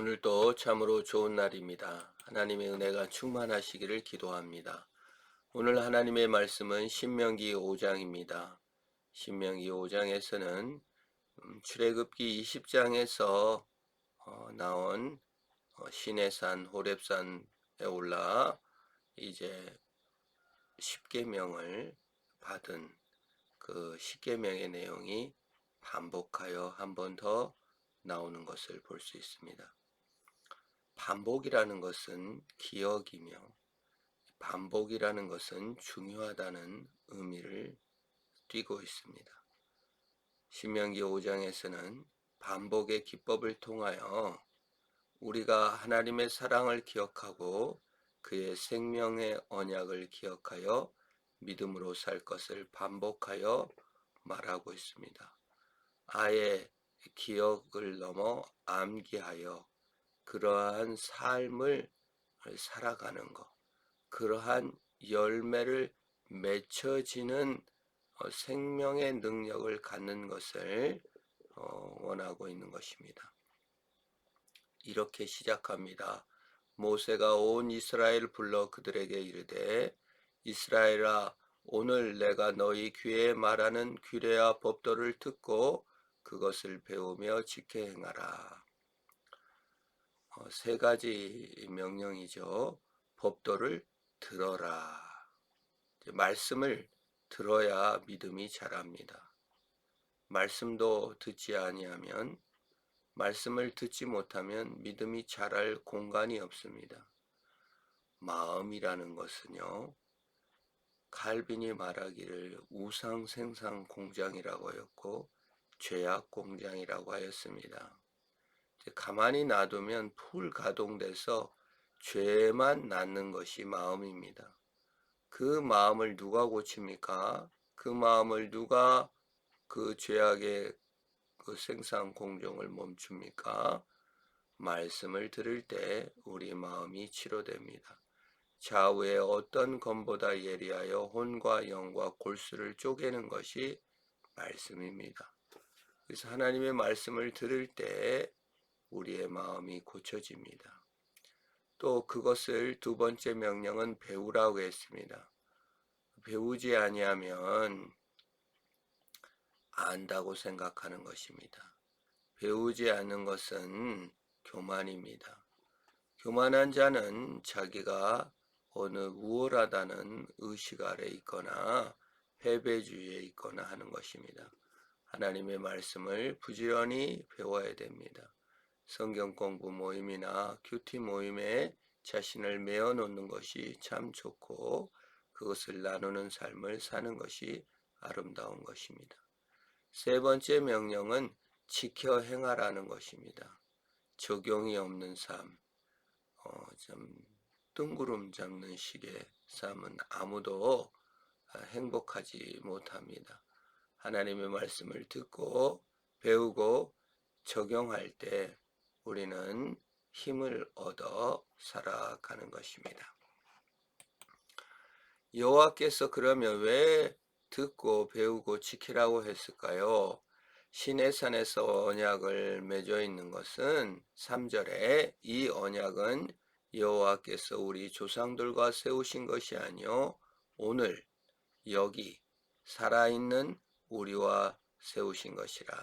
오늘도 참으로 좋은 날입니다. 하나님의 은혜가 충만하시기를 기도합니다. 오늘 하나님의 말씀은 신명기 5장입니다. 신명기 5장에서는 출애굽기 20장에서 나온 시내산 호렙산에 올라 이제 십계명을 받은 그 십계명의 내용이 반복하여 한 번 더 나오는 것을 볼 수 있습니다. 반복이라는 것은 기억이며 반복이라는 것은 중요하다는 의미를 띠고 있습니다. 신명기 5장에서는 반복의 기법을 통하여 우리가 하나님의 사랑을 기억하고 그의 생명의 언약을 기억하여 믿음으로 살 것을 반복하여 말하고 있습니다. 아예 기억을 넘어 암기하여 그러한 삶을 살아가는 것, 그러한 열매를 맺혀지는 생명의 능력을 갖는 것을 원하고 있는 것입니다. 이렇게 시작합니다. 모세가 온 이스라엘을 불러 그들에게 이르되 이스라엘아 오늘 내가 너희 귀에 말하는 규례와 법도를 듣고 그것을 배우며 지켜 행하라. 세 가지 명령이죠. 법도를 들어라. 말씀을 들어야 믿음이 자랍니다. 말씀도 듣지 아니하면, 말씀을 듣지 못하면 믿음이 자랄 공간이 없습니다. 마음이라는 것은요, 칼빈이 말하기를 우상 생산 공장이라고 하였고 죄악 공장이라고 하였습니다. 가만히 놔두면 풀 가동돼서 죄만 낳는 것이 마음입니다. 그 마음을 누가 고칩니까? 그 마음을 누가 그 죄악의 그 생산 공정을 멈춥니까? 말씀을 들을 때 우리 마음이 치료됩니다. 좌우의 어떤 검보다 예리하여 혼과 영과 골수를 쪼개는 것이 말씀입니다. 그래서 하나님의 말씀을 들을 때 우리의 마음이 고쳐집니다. 또 그것을 두 번째 명령은 배우라고 했습니다. 배우지 아니하면 안다고 생각하는 것입니다. 배우지 않는 것은 교만입니다. 교만한 자는 자기가 어느 우월하다는 의식 아래 있거나 패배주의에 있거나 하는 것입니다. 하나님의 말씀을 부지런히 배워야 됩니다. 성경 공부 모임이나 큐티 모임에 자신을 메어 놓는 것이 참 좋고 그것을 나누는 삶을 사는 것이 아름다운 것입니다. 세 번째 명령은 지켜 행하라는 것입니다. 적용이 없는 삶, 좀 뜬구름 잡는 식의 삶은 아무도 행복하지 못합니다. 하나님의 말씀을 듣고 배우고 적용할 때 우리는 힘을 얻어 살아가는 것입니다. 여호와께서 그러면 왜 듣고 배우고 지키라고 했을까요? 시내산에서 언약을 맺어 있는 것은 3절에 이 언약은 여호와께서 우리 조상들과 세우신 것이 아니요 오늘 여기 살아있는 우리와 세우신 것이라.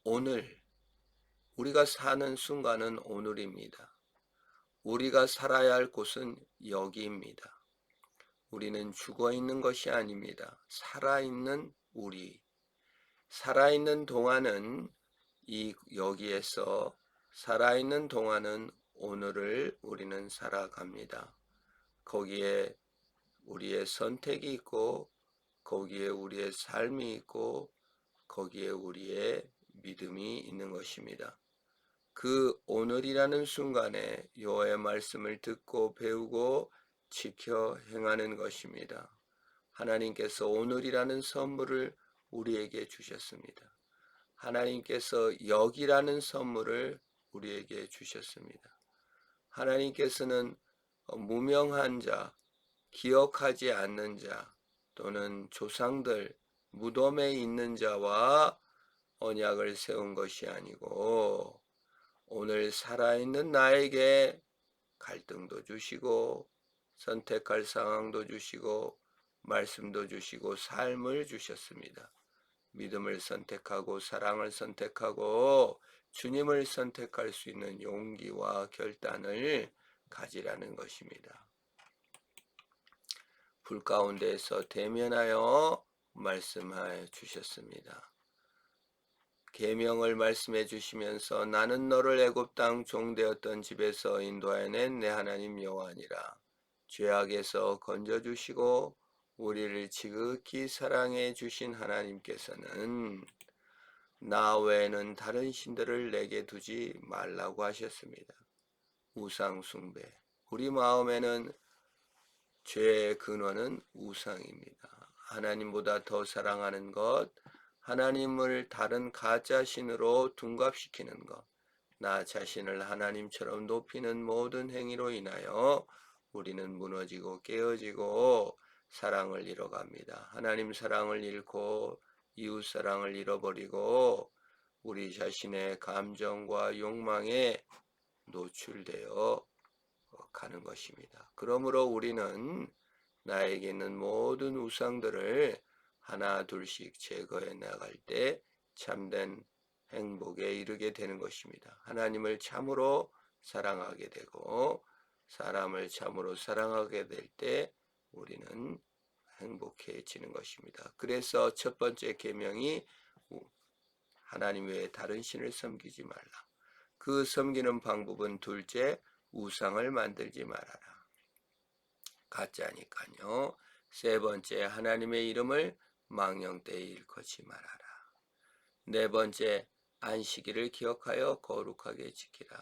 오늘 우리가 사는 순간은 오늘입니다. 우리가 살아야 할 곳은 여기입니다. 우리는 죽어있는 것이 아닙니다. 살아있는 우리. 살아있는 동안은 여기에서 살아있는 동안은 오늘을 우리는 살아갑니다. 거기에 우리의 선택이 있고 거기에 우리의 삶이 있고 거기에 우리의 믿음이 있는 것입니다. 그 오늘이라는 순간에 여호와의 말씀을 듣고 배우고 지켜 행하는 것입니다. 하나님께서 오늘이라는 선물을 우리에게 주셨습니다. 하나님께서 여기라는 선물을 우리에게 주셨습니다. 하나님께서는 무명한 자, 기억하지 않는 자 또는 조상들 무덤에 있는 자와 언약을 세운 것이 아니고 오늘 오늘 살아있는 나에게 갈등도 주시고 선택할 상황도 주시고 말씀도 주시고 삶을 주셨습니다. 믿음을 선택하고 사랑을 선택하고 주님을 선택할 수 있는 용기와 결단을 가지라는 것입니다. 불 가운데에서 대면하여 말씀해 주셨습니다. 계명을 말씀해 주시면서 나는 너를 애굽 땅 종되었던 집에서 인도하여낸 내 하나님 여호와니라. 죄악에서 건져주시고 우리를 지극히 사랑해 주신 하나님께서는 나 외에는 다른 신들을 내게 두지 말라고 하셨습니다. 우상 숭배. 우리 마음에는 죄의 근원은 우상입니다. 하나님보다 더 사랑하는 것, 하나님을 다른 가짜 신으로 둔갑시키는 것, 나 자신을 하나님처럼 높이는 모든 행위로 인하여 우리는 무너지고 깨어지고 사랑을 잃어갑니다. 하나님 사랑을 잃고 이웃 사랑을 잃어버리고 우리 자신의 감정과 욕망에 노출되어 가는 것입니다. 그러므로 우리는 나에게 있는 모든 우상들을 하나 둘씩 제거해 나갈 때 참된 행복에 이르게 되는 것입니다. 하나님을 참으로 사랑하게 되고 사람을 참으로 사랑하게 될 때 우리는 행복해지는 것입니다. 그래서 첫 번째 계명이 하나님 외에 다른 신을 섬기지 말라. 그 섬기는 방법은 둘째, 우상을 만들지 말아라. 가짜니까요. 세 번째, 하나님의 이름을 망령되이 일컫지 말아라. 네 번째, 안식일을 기억하여 거룩하게 지키라.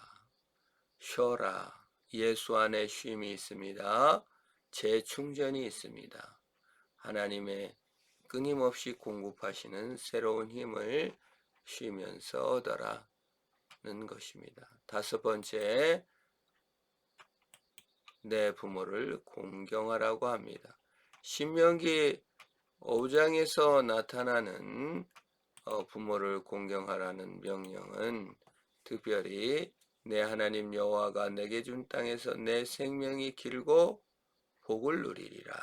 쉬어라. 예수 안에 쉼이 있습니다. 재충전이 있습니다. 하나님의 끊임없이 공급하시는 새로운 힘을 쉬면서 얻어라는 것입니다. 다섯 번째, 내 부모를 공경하라고 합니다. 신명기 5장에서 나타나는 부모를 공경하라는 명령은 특별히 내 하나님 여호와가 내게 준 땅에서 내 생명이 길고 복을 누리리라.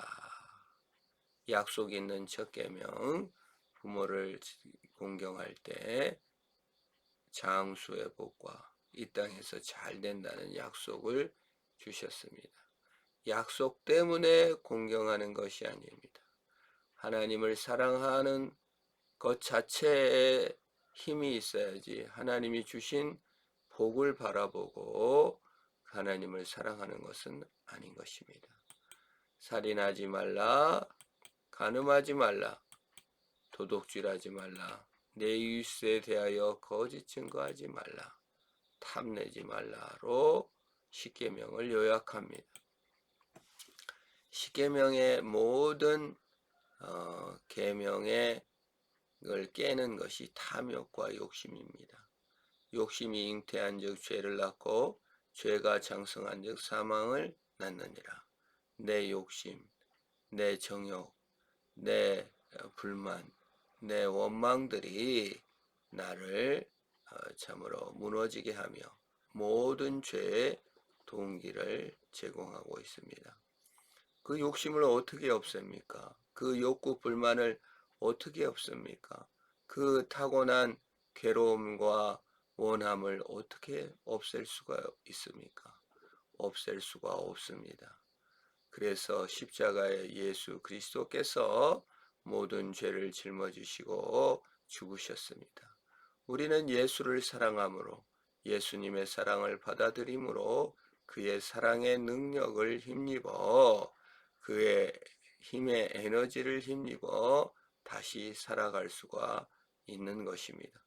약속 있는 첫 계명, 부모를 공경할 때 장수의 복과 이 땅에서 잘 된다는 약속을 주셨습니다. 약속 때문에 공경하는 것이 아닙니다. 하나님을 사랑하는 것 자체에 힘이 있어야지 하나님이 주신 복을 바라보고 하나님을 사랑하는 것은 아닌 것입니다. 살인하지 말라, 간음하지 말라, 도둑질하지 말라, 내 이웃에 대하여 거짓 증거하지 말라, 탐내지 말라로 십계명을 요약합니다. 십계명의 모든 계명의 걸 깨는 것이 탐욕과 욕심입니다. 욕심이 잉태한즉 죄를 낳고 죄가 장성한즉 사망을 낳느니라. 내 욕심, 내 정욕, 내 불만, 내 원망들이 나를 참으로 무너지게 하며 모든 죄의 동기를 제공하고 있습니다. 그 욕심을 어떻게 없앱니까? 그 욕구 불만을 어떻게 없습니까? 그 타고난 괴로움과 원함을 어떻게 없앨 수가 있습니까? 없앨 수가 없습니다. 그래서 십자가에 예수 그리스도께서 모든 죄를 짊어지시고 죽으셨습니다. 우리는 예수를 사랑함으로 예수님의 사랑을 받아들임으로 그의 사랑의 능력을 힘입어 그의 힘의 에너지를 힘입어 다시 살아갈 수가 있는 것입니다.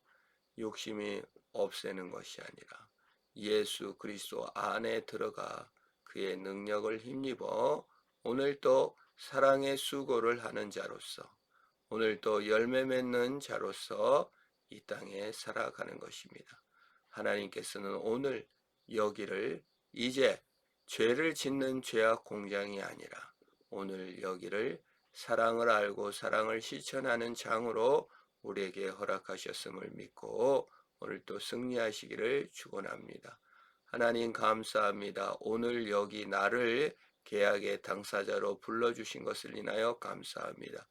욕심이 없애는 것이 아니라 예수 그리스도 안에 들어가 그의 능력을 힘입어 오늘도 사랑의 수고를 하는 자로서 오늘도 열매 맺는 자로서 이 땅에 살아가는 것입니다. 하나님께서는 오늘 여기를 이제 죄를 짓는 죄악 공장이 아니라 오늘 여기를 사랑을 알고 사랑을 실천하는 장으로 우리에게 허락하셨음을 믿고 오늘 또 승리하시기를 축원합니다. 하나님 감사합니다. 오늘 여기 나를 계약의 당사자로 불러주신 것을 인하여 감사합니다.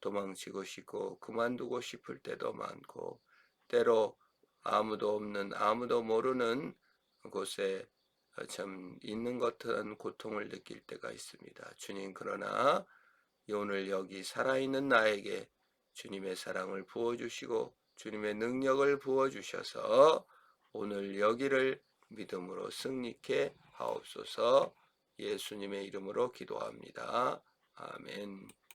도망치고 싶고 그만두고 싶을 때도 많고 때로 아무도 없는 아무도 모르는 곳에 참 있는 것 같은 고통을 느낄 때가 있습니다. 주님, 그러나 오늘 여기 살아있는 나에게 주님의 사랑을 부어주시고 주님의 능력을 부어주셔서 오늘 여기를 믿음으로 승리케 하옵소서. 예수님의 이름으로 기도합니다. 아멘.